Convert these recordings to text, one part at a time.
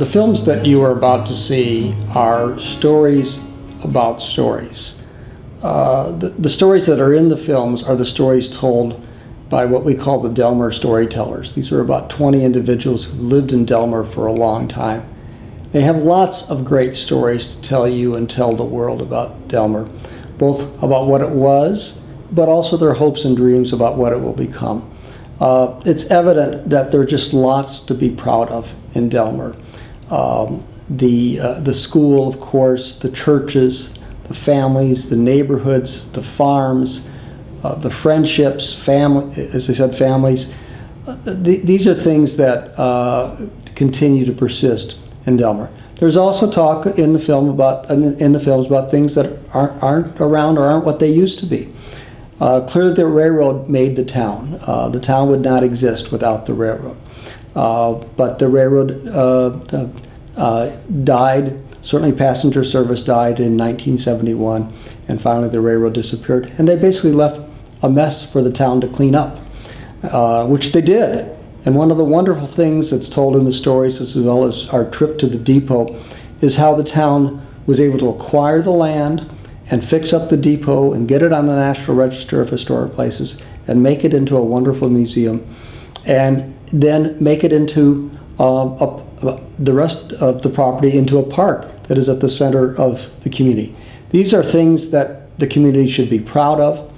The films that you are about to see are stories about stories. The stories that are in the films are the stories told by what we call the Delmar storytellers. These are about 20 individuals who lived in Delmar for a long time. They have lots of great stories to tell you and tell the world about Delmar, both about what it was, but also their hopes and dreams about what it will become. It's evident that there are just lots to be proud of in Delmar. The school, of course, the churches, the families, the neighborhoods, the farms, the friendships, as I said, families. These are things that continue to persist in Delmar. There's also talk in the films about things that aren't around or aren't what they used to be. Clearly, the railroad made the town. The town would not exist without the railroad. But the railroad died. Certainly, passenger service died in 1971, and finally the railroad disappeared. And they basically left a mess for the town to clean up, which they did. And one of the wonderful things that's told in the stories, as well as our trip to the depot, is how the town was able to acquire the land and fix up the depot and get it on the National Register of Historic Places and make it into a wonderful museum, and then make it into the rest of the property into a park that is at the center of the community. These are things that the community should be proud of,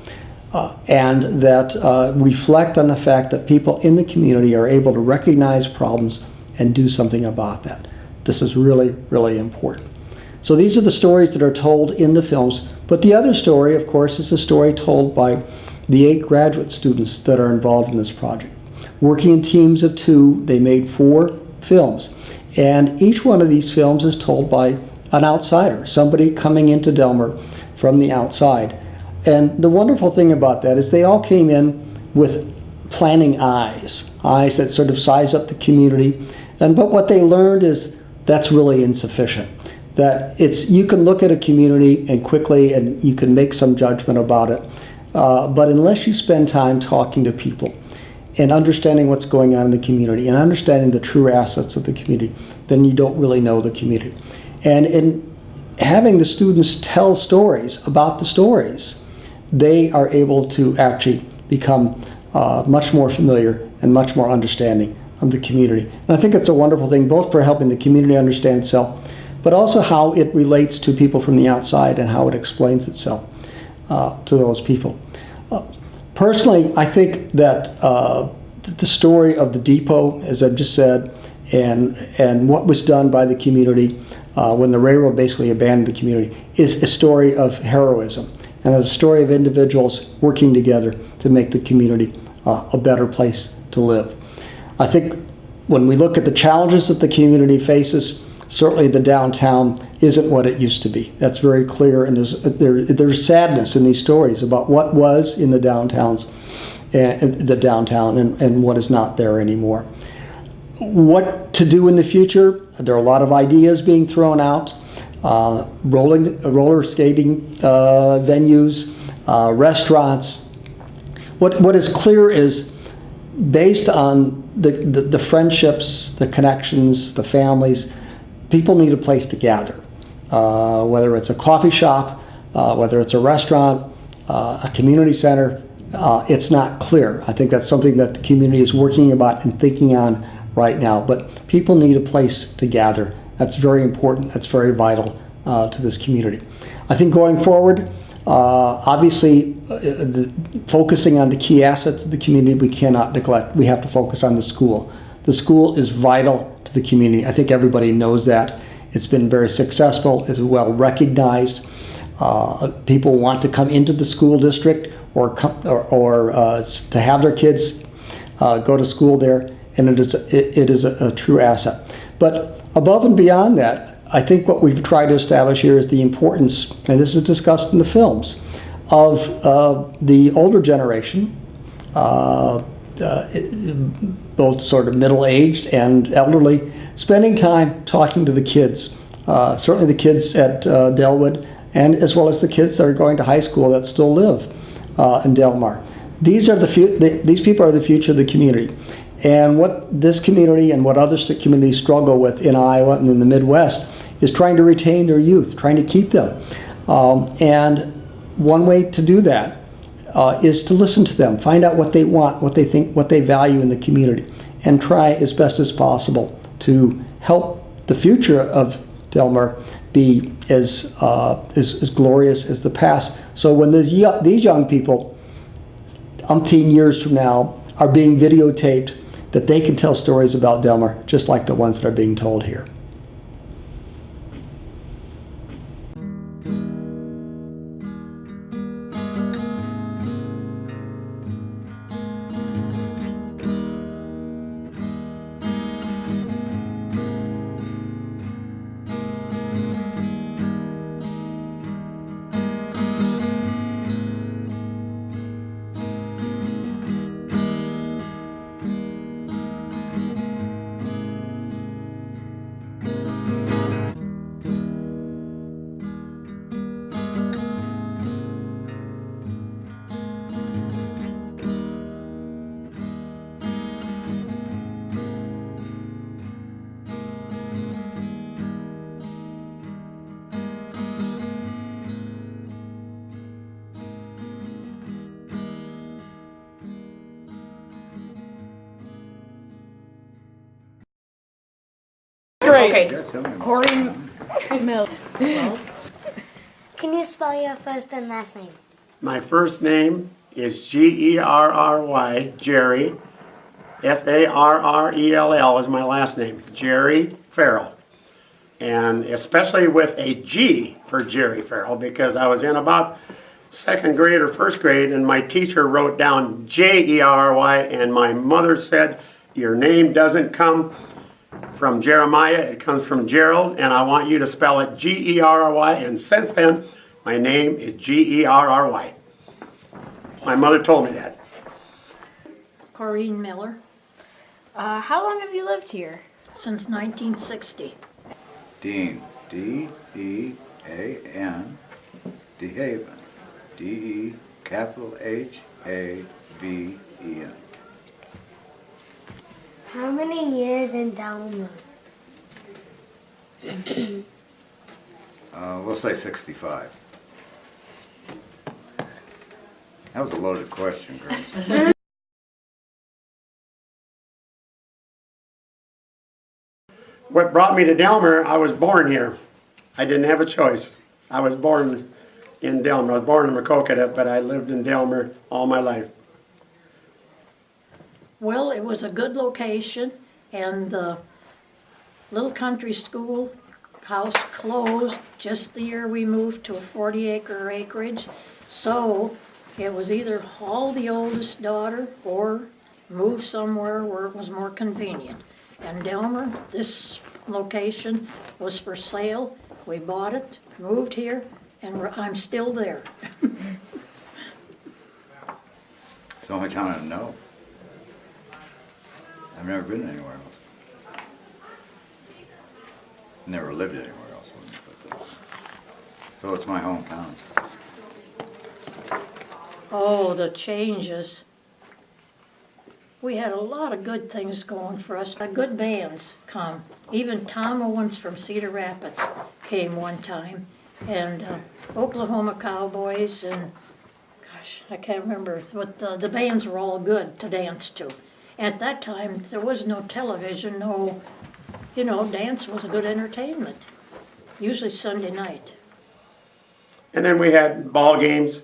and that reflect on the fact that people in the community are able to recognize problems and do something about that. This is really, really important. So these are the stories that are told in the films, but the other story, of course, is a story told by the 8 graduate students that are involved in this project. Working in teams of 2, they made 4 films, and each one of these films is told by an outsider, somebody coming into Delmar from the outside. And the wonderful thing about that is they all came in with planning eyes that sort of size up the community. But what they learned is that's really insufficient. That you can look at a community and quickly and you can make some judgment about it. But unless you spend time talking to people and understanding what's going on in the community and understanding the true assets of the community, then you don't really know the community. And in having the students tell stories about the stories, they are able to actually become much more familiar and much more understanding of the community. And I think it's a wonderful thing, both for helping the community understand itself, but also how it relates to people from the outside and how it explains itself to those people. Personally, I think that the story of the depot, as I've just said, and what was done by the community when the railroad basically abandoned the community, is a story of heroism. And it's a story of individuals working together to make the community a better place to live. I think when we look at the challenges that the community faces, certainly the downtown isn't what it used to be. That's very clear, and there's sadness in these stories about what was in the downtowns, and what is not there anymore. What to do in the future? There are a lot of ideas being thrown out. Roller skating venues, restaurants. What is clear is, based on the friendships, the connections, the families, people need a place to gather. Whether it's a coffee shop, whether it's a restaurant, a community center, it's not clear. I think that's something that the community is working about and thinking on right now. But people need a place to gather. That's very important. That's very vital to this community. I think going forward, obviously, focusing on the key assets of the community we cannot neglect. We have to focus on the school. The school is vital to the community. I think everybody knows that. It's been very successful. It's well recognized. People want to come into the school district or to have their kids go to school there, and it is a true asset. But above and beyond that, I think what we've tried to establish here is the importance, and this is discussed in the films, of the older generation, both sort of middle-aged and elderly, spending time talking to the kids, certainly the kids at Delwood, and as well as the kids that are going to high school that still live in Delmar. These people are the future of the community. And what this community and what other communities struggle with in Iowa and in the Midwest is trying to retain their youth, trying to keep them. And one way to do that is to listen to them, find out what they want, what they think, what they value in the community, and try as best as possible to help the future of Delmar be as glorious as the past. So when these young people, umpteen years from now, are being videotaped, that they can tell stories about Delmar just like the ones that are being told here. Okay. Corey Mill. Can you spell your first and last name? My first name is Gerry, Jerry. Farrell is my last name, Jerry Farrell. And especially with a G for Jerry Farrell, because I was in about second grade or first grade and my teacher wrote down Jerry, and my mother said, your name doesn't come from Jeremiah, it comes from Gerald, and I want you to spell it Gerry, and since then, my name is Gerry. My mother told me that. Corrine Miller. How long have you lived here? Since 1960. Dean, D-E-A-N, DeHaven, D-E-H-A-V-E-N. How many years in Delmar? We'll say 65. That was a loaded question, Grace. What brought me to Delmar, I was born here. I didn't have a choice. I was born in Delmar. I was born in Macokota, but I lived in Delmar all my life. Well, it was a good location, and the little country school house closed just the year we moved to a 40-acre acreage. So it was either haul the oldest daughter or move somewhere where it was more convenient. And Delmar, this location was for sale. We bought it, moved here, and I'm still there. It's the only town I know. I've never been anywhere else. Never lived anywhere else. Let me put that. So it's my hometown. Oh, the changes. We had a lot of good things going for us. Good bands come. Even Tom Owens from Cedar Rapids came one time. And Oklahoma Cowboys and, gosh, I can't remember. But the bands were all good to dance to. At that time, there was no television, no, dance was a good entertainment. Usually Sunday night. And then we had ball games.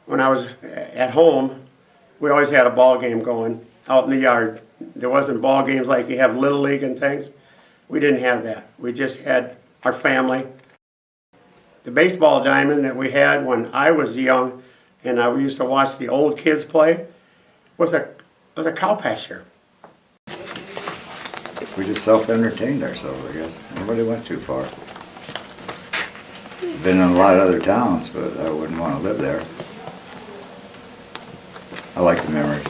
When I was at home, we always had a ball game going out in the yard. There wasn't ball games like you have Little League and things. We didn't have that. We just had our family. The baseball diamond that we had when I was young and I used to watch the old kids play was a cow pasture. We just self-entertained ourselves, I guess. Nobody went too far. Been in a lot of other towns, but I wouldn't want to live there. I like the memories.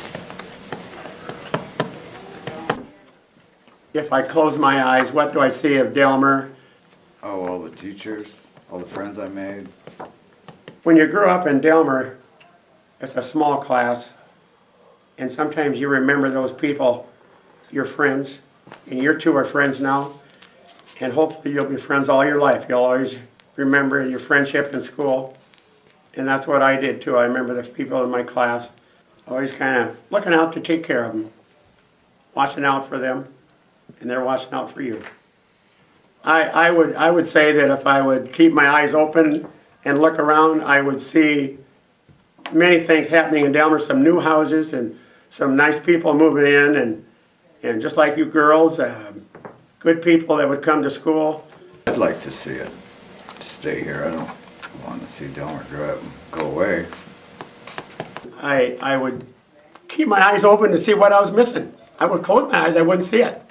If I close my eyes, what do I see of Delmar? Oh, all the teachers, all the friends I made. When you grew up in Delmar, it's a small class, and sometimes you remember those people your friends, and your two are friends now, and hopefully you'll be friends all your life. You'll always remember your friendship in school, and that's what I did too. I remember the people in my class, always kind of looking out to take care of them, watching out for them, and they're watching out for you. I would say that if I would keep my eyes open and look around, I would see many things happening in Delmar, some new houses and some nice people moving in, and just like you girls, good people that would come to school. I'd like to see it to stay here. I don't want to see Delmar grow up and go away. I would keep my eyes open to see what I was missing. I would close my eyes, I wouldn't see it.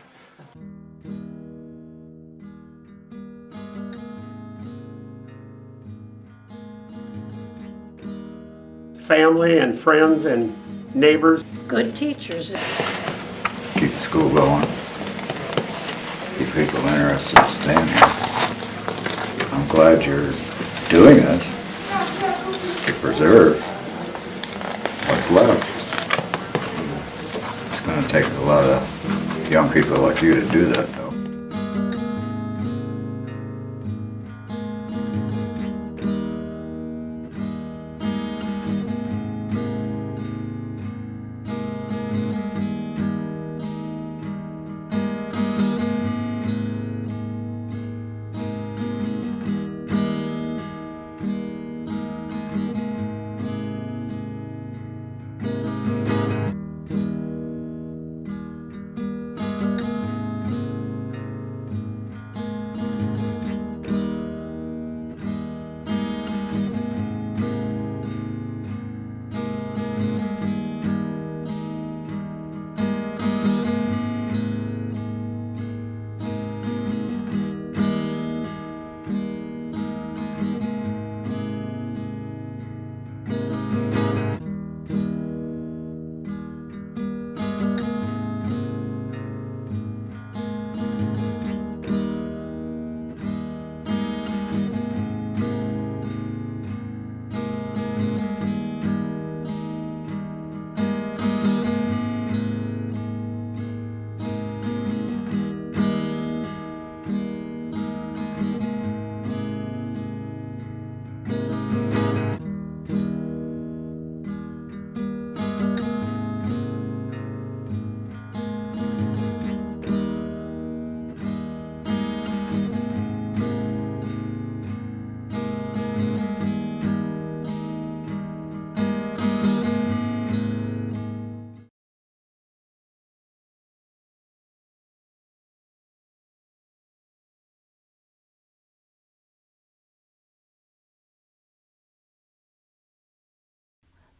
Family and friends and neighbors. Good teachers. Keep the school going. Keep people interested in staying here. I'm glad you're doing this to preserve what's left. It's going to take a lot of young people like you to do that, though.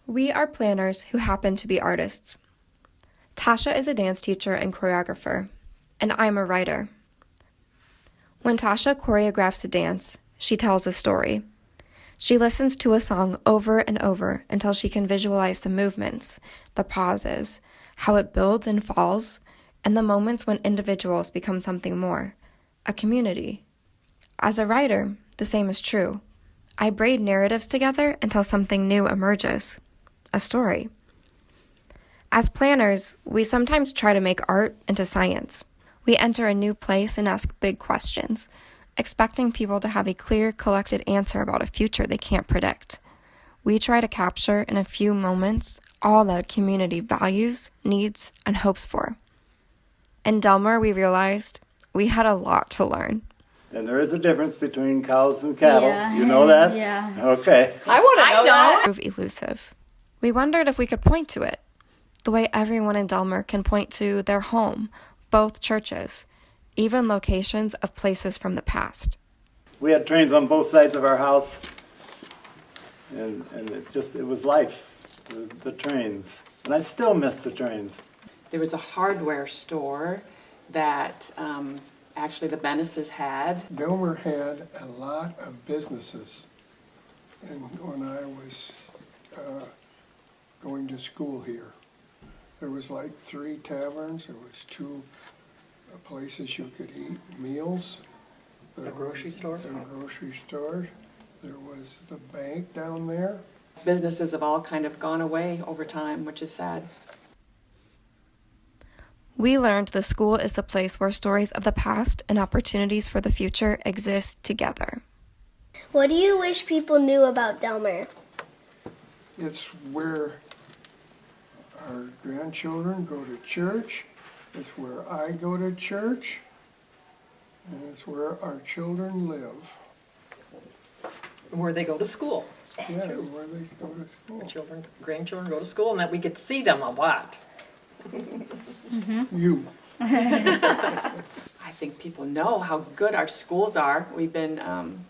We are planners who happen to be artists. Tasha is a dance teacher and choreographer, and I'm a writer. When Tasha choreographs a dance, she tells a story. She listens to a song over and over until she can visualize the movements, the pauses, how it builds and falls, and the moments when individuals become something more, a community. As a writer, the same is true. I braid narratives together until something new emerges. A story. As planners, we sometimes try to make art into science. We enter a new place and ask big questions, expecting people to have a clear, collected answer about a future they can't predict. We try to capture in a few moments all that a community values, needs, and hopes for. In Delmar, we realized we had a lot to learn. And there is a difference between cows and cattle. Yeah. You know that? Yeah. Okay. I want to know that. Prove elusive. We wondered if we could point to it, the way everyone in Delmar can point to their home, both churches, even locations of places from the past. We had trains on both sides of our house, and it was life, the trains. And I still miss the trains. There was a hardware store that actually the Bennis's had. Delmar had a lot of businesses, and when I was going to school here, there was like 3 taverns, there was 2 places you could eat meals. A grocery store? There were grocery stores. There was the bank down there. Businesses have all kind of gone away over time, which is sad. We learned the school is the place where stories of the past and opportunities for the future exist together. What do you wish people knew about Delmar? It's where our grandchildren go to church, it's where I go to church, and it's where our children live. Where they go to school. Yeah, where they go to school. Children, grandchildren go to school, and that we get to see them a lot. You. I think people know how good our schools are. We've been,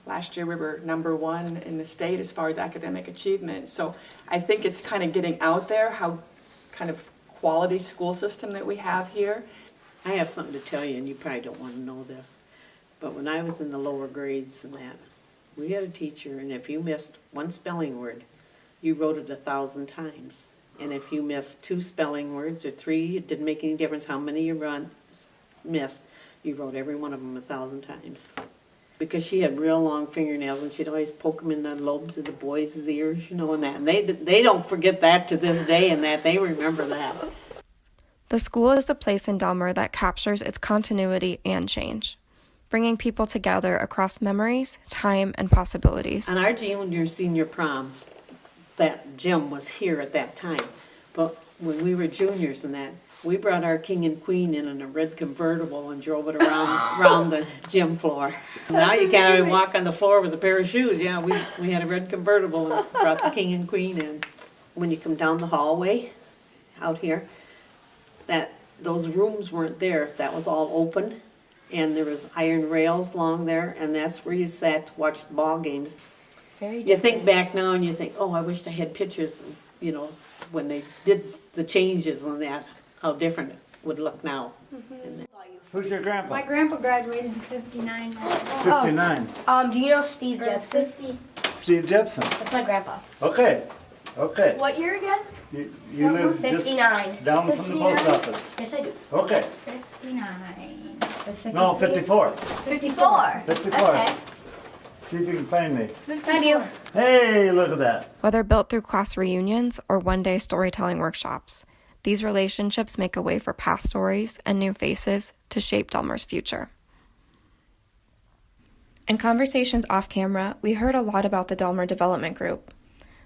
last year we were #1 in the state as far as academic achievement. So I think it's kind of getting out there how kind of quality school system that we have here. I have something to tell you, and you probably don't want to know this, but when I was in the lower grades and that, we had a teacher, and if you missed one spelling word, you wrote it 1,000 times. And if you missed 2 spelling words or 3, it didn't make any difference how many you missed, you wrote every one of them 1,000 times. Because she had real long fingernails, and she'd always poke them in the lobes of the boys' ears, you know, and that. And they don't forget that to this day, and that they remember that. The school is the place in Delmar that captures its continuity and change, bringing people together across memories, time, and possibilities. On our junior-senior prom, that gym was here at that time. But when we were juniors and that, we brought our king and queen in a red convertible and drove it around the gym floor. Now you can't even walk on the floor with a pair of shoes. Yeah, we had a red convertible and brought the king and queen in. When you come down the hallway out here, those rooms weren't there. That was all open, and there was iron rails along there, and that's where you sat to watch the ball games. You think back now and you think, oh, I wish I had pictures of, you know, when they did the changes and that, how different it would look now. Who's your grandpa? My grandpa graduated in 59. 59. Do you know Steve Jepson? Steve Jepson. That's my grandpa. Okay. What year again? You live 59. just down from the post office. Yes, I do. Okay. 59. That's 50. No, 54. 54. 54. Okay. See if you can find me. I do. Hey, look at that. Whether built through class reunions or one-day storytelling workshops, these relationships make a way for past stories and new faces to shape Delmar's future. In conversations off camera, we heard a lot about the Delmar Development Group.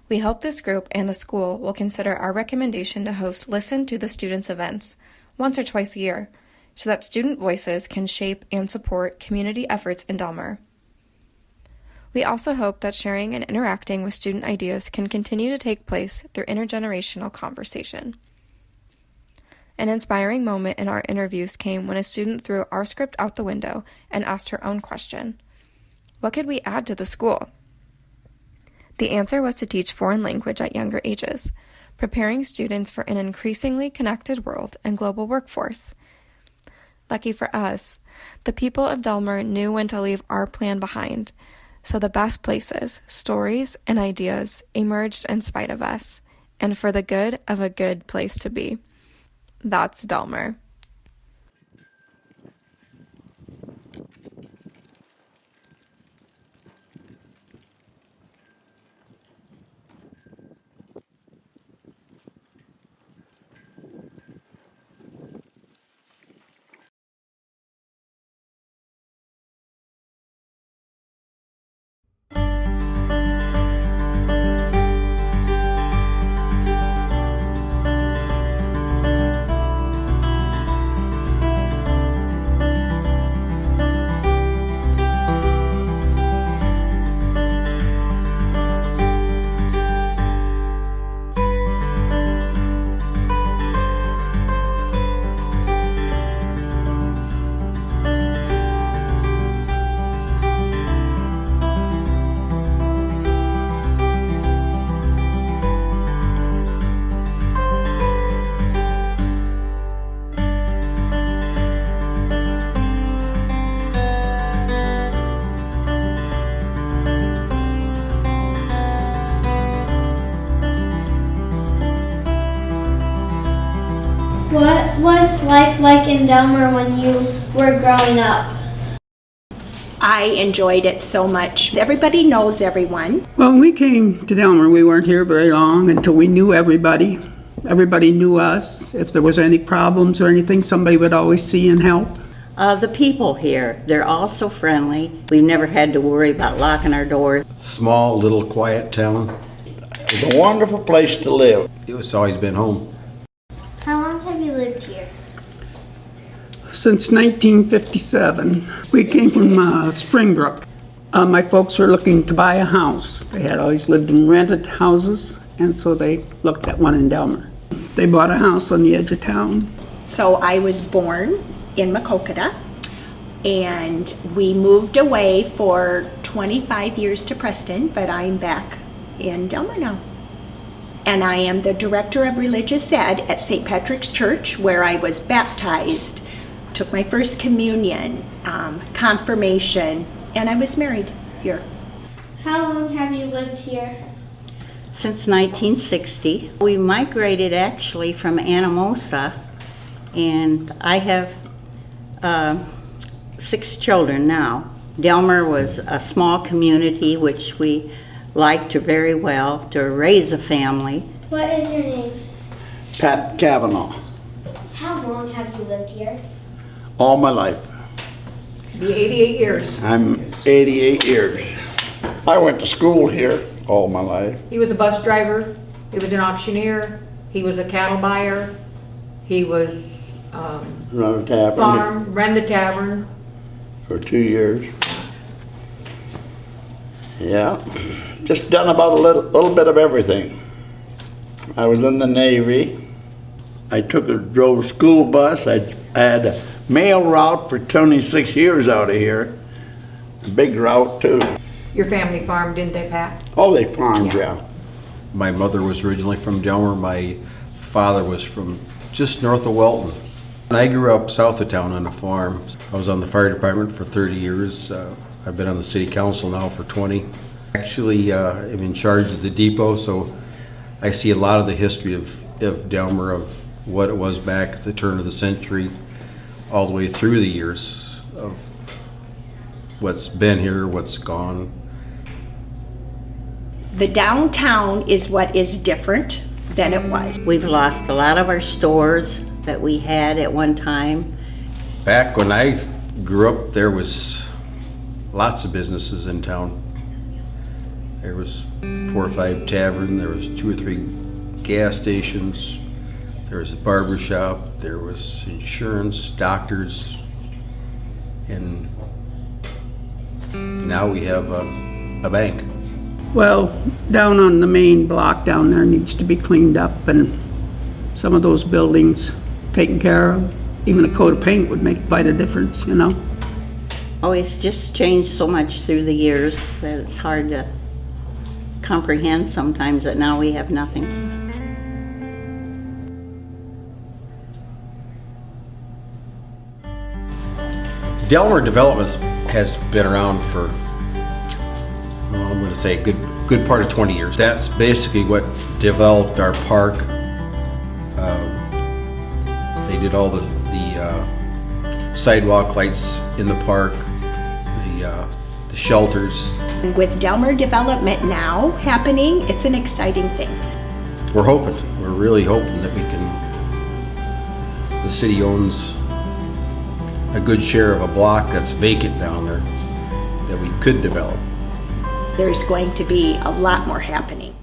We hope this group and the school will consider our recommendation to host Listen to the Students events once or twice a year, so that student voices can shape and support community efforts in Delmar. We also hope that sharing and interacting with student ideas can continue to take place through intergenerational conversation. An inspiring moment in our interviews came when a student threw our script out the window and asked her own question: what could we add to the school? The answer was to teach foreign language at younger ages, preparing students for an increasingly connected world and global workforce. Lucky for us, the people of Delmar knew when to leave our plan behind, so the best places, stories, and ideas emerged in spite of us, and for the good of a good place to be. That's Delmar. What was life like in Delmar when you were growing up? I enjoyed it so much. Everybody knows everyone. Well, when we came to Delmar, we weren't here very long until we knew everybody. Everybody knew us. If there was any problems or anything, somebody would always see and help. The people here, they're all so friendly. We've never had to worry about locking our doors. Small, little, quiet town. It's a wonderful place to live. It's always been home. How long have you lived here? Since 1957. We came from Springbrook. My folks were looking to buy a house. They had always lived in rented houses, and so they looked at one in Delmar. They bought a house on the edge of town. So I was born in Makokata, and we moved away for 25 years to Preston, but I'm back in Delmar now. And I am the director of religious ed at St. Patrick's Church, where I was baptized, took my first communion, confirmation, and I was married here. How long have you lived here? Since 1960. We migrated actually from Anamosa, and I have 6 children now. Delmar was a small community which we liked very well to raise a family. What is your name? Pat Cavanaugh, How long have you lived here? all my life. To be 88 years. I'm 88 years. I went to school here all my life. He was a bus driver, he was an auctioneer, he was a cattle buyer, he was Run a tavern ran the tavern. for 2 years. Yeah, just done about a little bit of everything. I was in the Navy. I drove a school bus. I had a mail route for 26 years out of here. A big route too. Your family farmed, didn't they, Pat? Oh, they farmed, yeah. My mother was originally from Delmar. My father was from just north of Welton. I grew up south of town on a farm. I was on the fire department for 30 years. I've been on the city council now for 20. Actually, I'm in charge of the depot, so I see a lot of the history of Delmar, of what it was back at the turn of the century, all the way through the years of what's been here, what's gone. The downtown is what is different than it was. We've lost a lot of our stores that we had at one time. Back when I grew up, there was lots of businesses in town. There was 4 or 5 taverns, there was 2 or 3 gas stations, there was a barber shop, there was insurance, doctors, and now we have a bank. Well, down on the main block down there needs to be cleaned up, and some of those buildings taken care of. Even a coat of paint would make quite a difference, you know? Oh, it's just changed so much through the years that it's hard to comprehend sometimes that now we have nothing. Delmar Developments has been around for, well, I'm going to say a good part of 20 years. That's basically what developed our park. They did all the sidewalk lights in the park, the shelters. With Delmar development now happening, it's an exciting thing. We're really hoping that the city owns a good share of a block that's vacant down there that we could develop. There's going to be a lot more happening.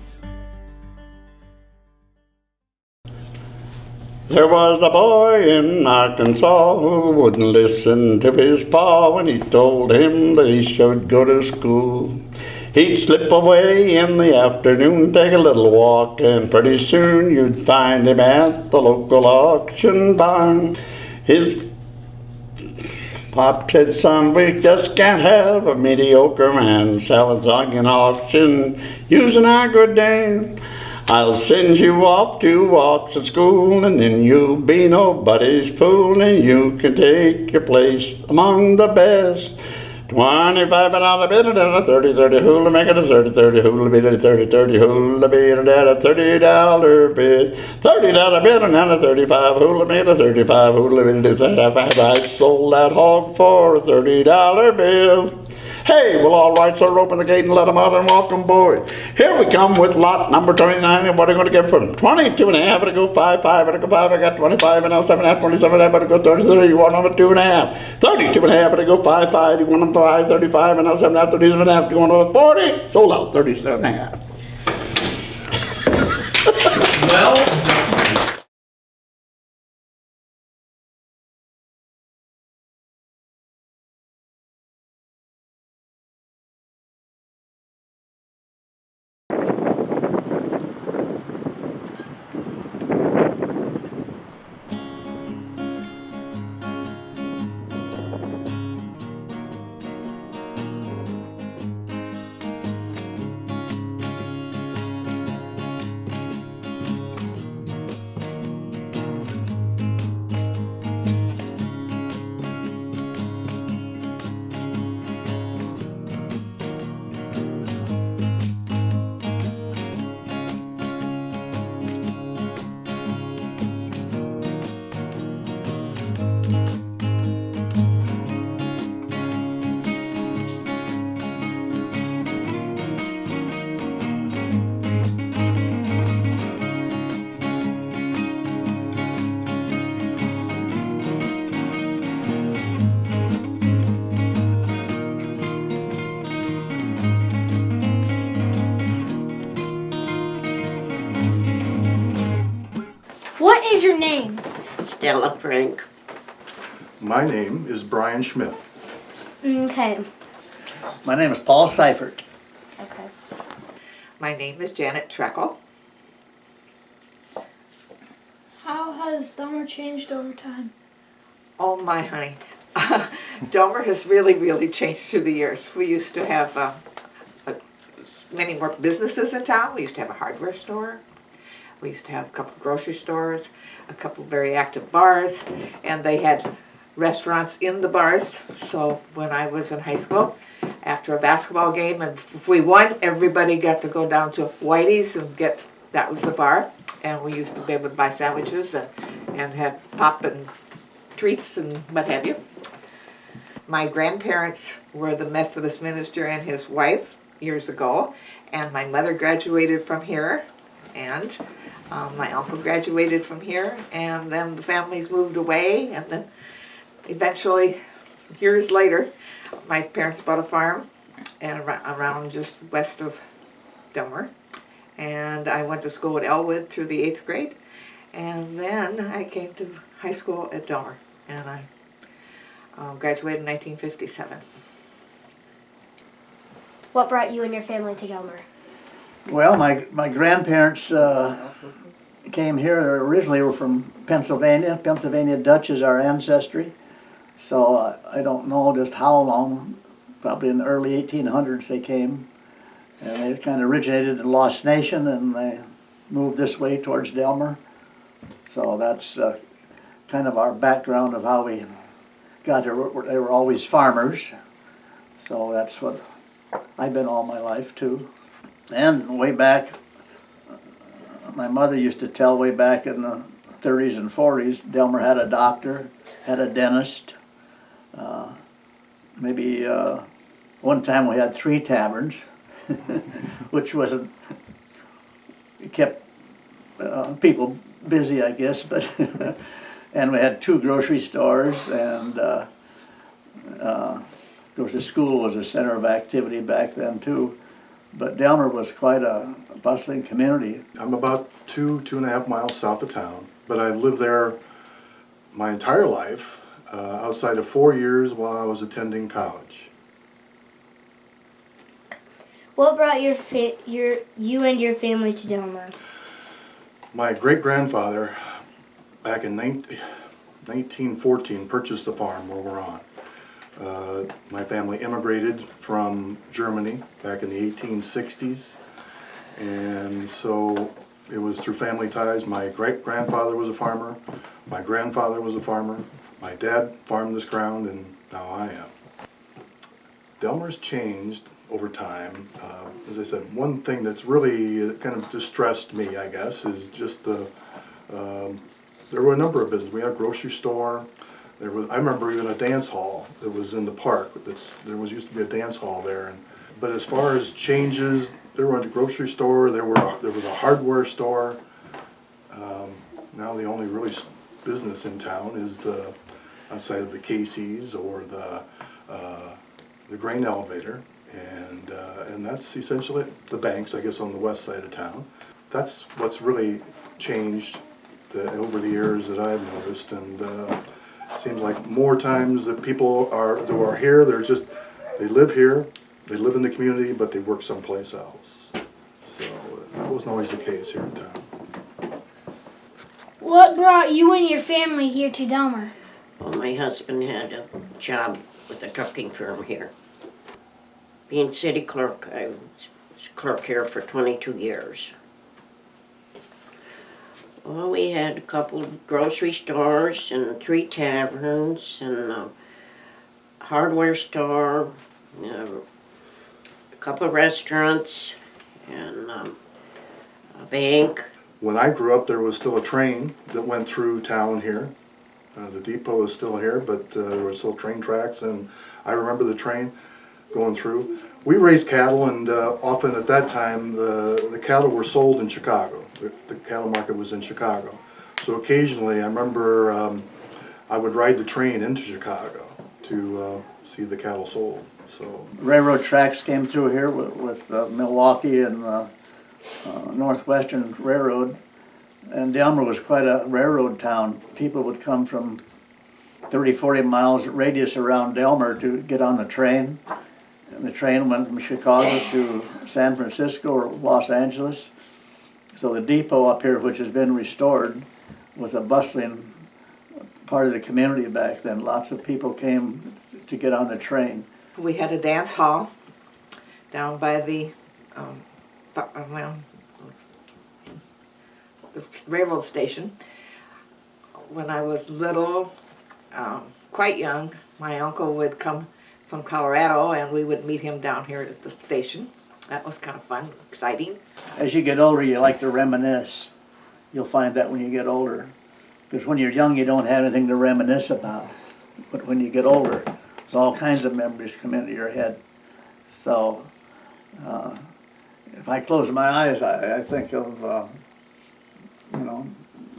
There was a boy in Arkansas who wouldn't listen to his pa when he told him that he should go to school. He'd slip away in the afternoon, take a little walk, and pretty soon you'd find him at the local auction barn. His pop said, "Son, we just can't have a mediocre man selling something in auction using our good name. I'll send you off 2 walks at school, and then you'll be nobody's fool, and you can take your place among the best. $25 bid and a 30 hula, make it a 30 hula bid, a 30 hula bid, and a $30 bid. $30 bid and a 35 hula, make it a 35 hula bid, a 35. I sold that hog for a $30 bill. Hey, well, all right, sir, open the gate and let them out and welcome boys. Here we come with lot number 29, and what are you going to get from 22 and a half, and I go 5, 5, and I go 5, I got 25, and now 7 and a half, 27 and a half, and I go 33, you want number 2 and a half, 32 and a half, and I go 5, 5, you want number 5, 35, and now 7 and a half, 37 and a half, you want number 40, sold out, 37 and a half. What is your name? Stella Frank. My name is Brian Schmidt. Okay. My name is Paul Seifert. Okay. My name is Janet Treckle. How has Delmar changed over time? Oh my honey. Delmar has really changed through the years. We used to have many more businesses in town. We used to have a hardware store. We used to have a couple grocery stores, a couple very active bars, and they had restaurants in the bars. So when I was in high school, after a basketball game, and if we won, everybody got to go down to Whitey's and that was the bar. And we used to be able to buy sandwiches and have pop and treats and what have you. My grandparents were the Methodist minister and his wife years ago, and my mother graduated from here, and my uncle graduated from here, and then the families moved away, and then eventually, years later, my parents bought a farm and around just west of Delmar, and I went to school at Elwood through the 8th grade, and then I came to high school at Delmar, and I graduated in 1957. What brought you and your family to Delmar? Well, my grandparents came here. They originally were from Pennsylvania. Pennsylvania Dutch is our ancestry. So I don't know just how long, probably in the early 1800s they came. And they kind of originated in Lost Nation, and they moved this way towards Delmar. So that's kind of our background of how we got here. They were always farmers. So that's what I've been all my life too. And way back, my mother used to tell way back in the 30s and 40s, Delmar had a doctor, had a dentist. Maybe one time we had 3 taverns, which wasn't, it kept people busy, I guess, but and we had 2 grocery stores, and of course the school was a center of activity back then too. But Delmar was quite a bustling community. I'm about 2.5 miles south of town, but I've lived there my entire life, outside of 4 years while I was attending college. What brought you and your family to Delmar? My great-grandfather, back in 1914, purchased the farm where we're on. My family immigrated from Germany back in the 1860s, and so it was through family ties. My great-grandfather was a farmer, my grandfather was a farmer, my dad farmed this ground, and now I am. Delmar's changed over time. As I said, one thing that's really kind of distressed me, I guess, is just there were a number of businesses. We had a grocery store, I remember even a dance hall that was in the park. Used to be a dance hall there. But as far as changes, there was a grocery store, there was a hardware store. Now the only really business in town is outside of the Casey's or the grain elevator, and that's essentially the banks, I guess, on the west side of town. That's what's really changed over the years that I've noticed, and it seems like more times that people who are here, they live here, they live in the community, but they work someplace else. So that wasn't always the case here in town. What brought you and your family here to Delmar? Well, my husband had a job with a trucking firm here. Being city clerk, I was clerk here for 22 years. Well, we had a couple of grocery stores and 3 taverns and a hardware store, a couple of restaurants, and a bank. When I grew up, there was still a train that went through town here. The depot is still here, but there were still train tracks, and I remember the train going through. We raised cattle, and often at that time, the cattle were sold in Chicago. The cattle market was in Chicago. So occasionally, I remember I would ride the train into Chicago to see the cattle sold. So railroad tracks came through here with Milwaukee and Northwestern Railroad, and Delmar was quite a railroad town. People would come from 30, 40 miles radius around Delmar to get on the train. And the train went from Chicago to San Francisco or Los Angeles. So the depot up here, which has been restored, was a bustling part of the community back then. Lots of people came to get on the train. We had a dance hall down by the railroad station. When I was little, quite young, my uncle would come from Colorado and we would meet him down here at the station. That was kind of fun, exciting. As you get older, you like to reminisce. You'll find that when you get older. Because when you're young, you don't have anything to reminisce about. But when you get older, there's all kinds of memories come into your head. So if I close my eyes, I think of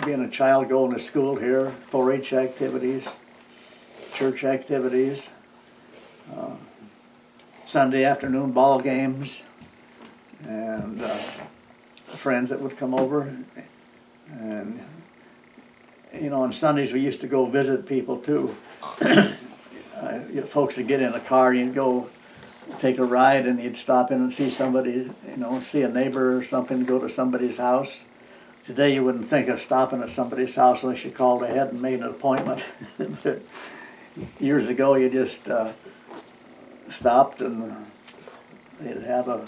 being a child going to school here, 4-H activities, church activities, Sunday afternoon ball games, and friends that would come over. And on Sundays we used to go visit people too. Folks would get in a car, you'd go take a ride, and you'd stop in and see somebody, see a neighbor or something, go to somebody's house. Today you wouldn't think of stopping at somebody's house unless you called ahead and made an appointment. But years ago you just stopped and they'd have a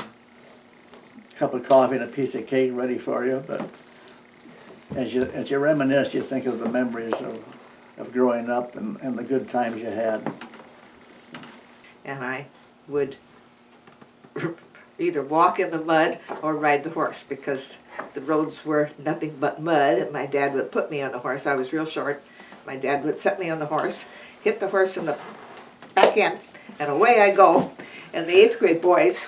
cup of coffee and a piece of cake ready for you. But as you reminisce, you think of the memories of growing up and the good times you had. And I would either walk in the mud or ride the horse because the roads were nothing but mud, and my dad would put me on the horse. I was real short. My dad would set me on the horse, hit the horse in the back end, and away I go. And the 8th grade boys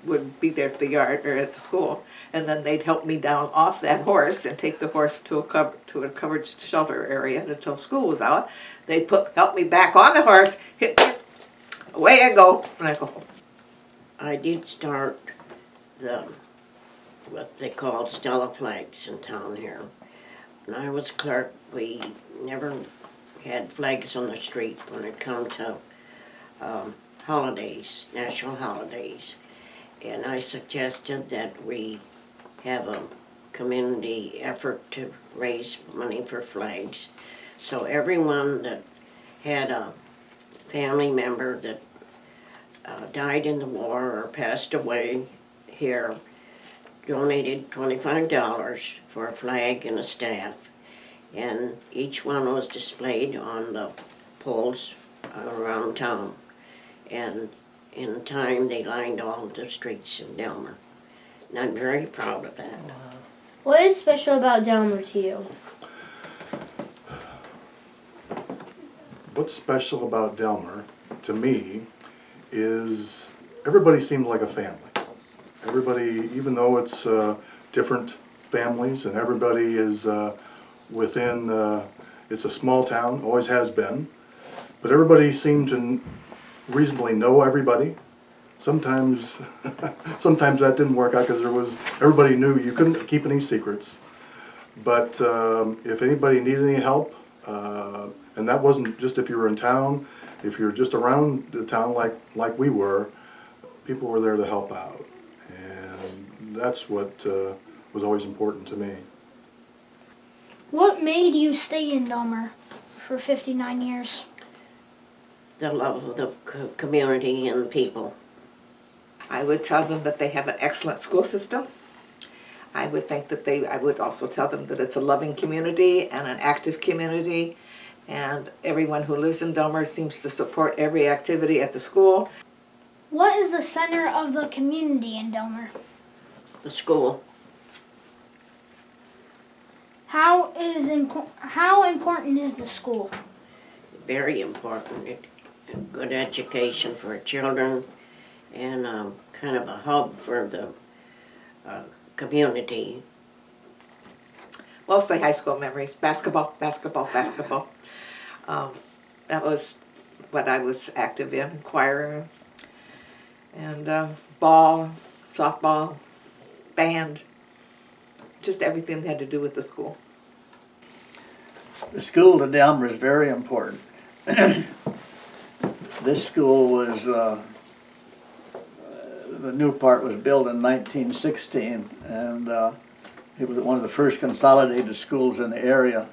would be there at the yard or at the school, and then they'd help me down off that horse and take the horse to a covered shelter area until school was out. They'd help me back on the horse, hit me, away I go, and I go home. I did start what they called Stella flags in town here. When I was clerk, we never had flags on the street when it come to holidays, national holidays. And I suggested that we have a community effort to raise money for flags. So everyone that had a family member that died in the war or passed away here donated $25 for a flag and a staff, and each one was displayed on the poles around town, and in time they lined all the streets in Delmar, and I'm very proud of that. What is special about Delmar to you? what's special about Delmar, to me, is everybody seems like a family. Everybody, even though it's different families and everybody is within, it's a small town, always has been, but everybody seemed to reasonably know everybody. Sometimes, sometimes that didn't work out because everybody knew you couldn't keep any secrets. But if anybody needed any help, and that wasn't just if you were in town, if you were just around the town like we were, people were there to help out. And that's what was always important to me. What made you stay in Delmar for 59 years? The love of the community and the people. I would tell them that they have an excellent school system. I would also tell them that it's a loving community and an active community, and everyone who lives in Delmar seems to support every activity at the school. What is the center of the community in Delmar? The school. How important is the school? Very important. Good education for children and kind of a hub for the community. Mostly high school memories. Basketball, basketball, basketball. That was what I was active in, choir, and ball, softball, band, just everything that had to do with the school. The school to Delmar is very important. This school was, the new part was built in 1916, and it was one of the first consolidated schools in the area.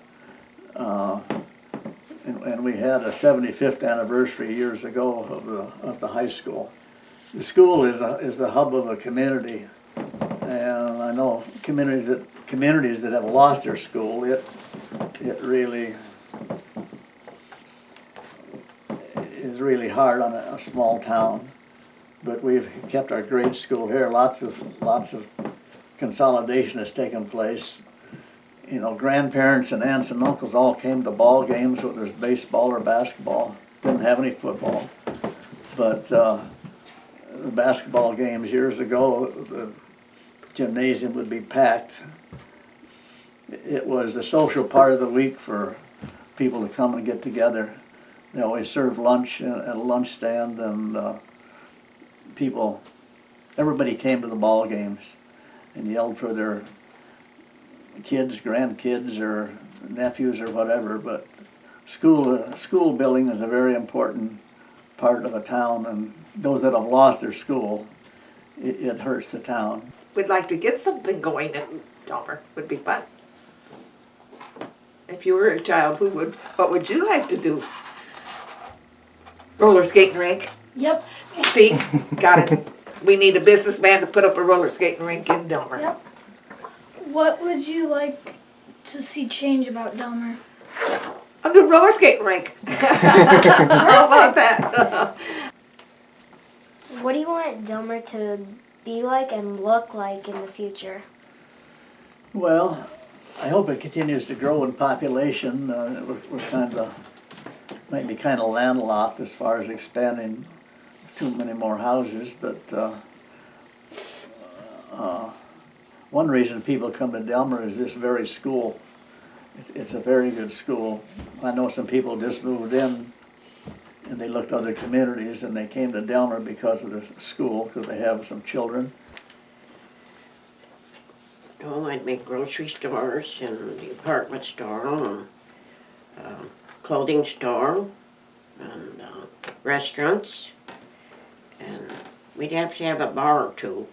And we had a 75th anniversary years ago of the high school. The school is the hub of a community, and I know communities that have lost their school, it really is really hard on a small town. But we've kept our great school here. Lots of consolidation has taken place. You know, grandparents and aunts and uncles all came to ball games, whether it was baseball or basketball. Didn't have any football, but the basketball games years ago, the gymnasium would be packed. It was the social part of the week for people to come and get together. They always served lunch at a lunch stand, and everybody came to the ball games and yelled for their kids, grandkids, or nephews, or whatever. But school building is a very important part of a town, and those that have lost their school, it hurts the town. We'd like to get something going in Delmar. Would be fun. If you were a child, what would you like to do? Roller skating rink? Yep. See, got it. We need a businessman to put up a roller skating rink in Delmar. Yep. What would you like to see change about Delmar? A new roller skating rink. How about that? What do you want Delmar to be like and look like in the future? Well, I hope it continues to grow in population. We're might be kind of landlocked as far as expanding too many more houses, but one reason people come to Delmar is this very school. It's a very good school. I know some people just moved in and they looked at other communities and they came to Delmar because of this school, because they have some children. Oh, I'd make grocery stores and the department store and clothing store and restaurants, and we'd have to have a bar or two.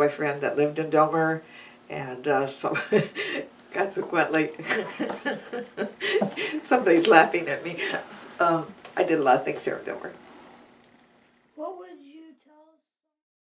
boyfriend that lived in Delmar, and so consequently, somebody's laughing at me. I did a lot of things here in Delmar.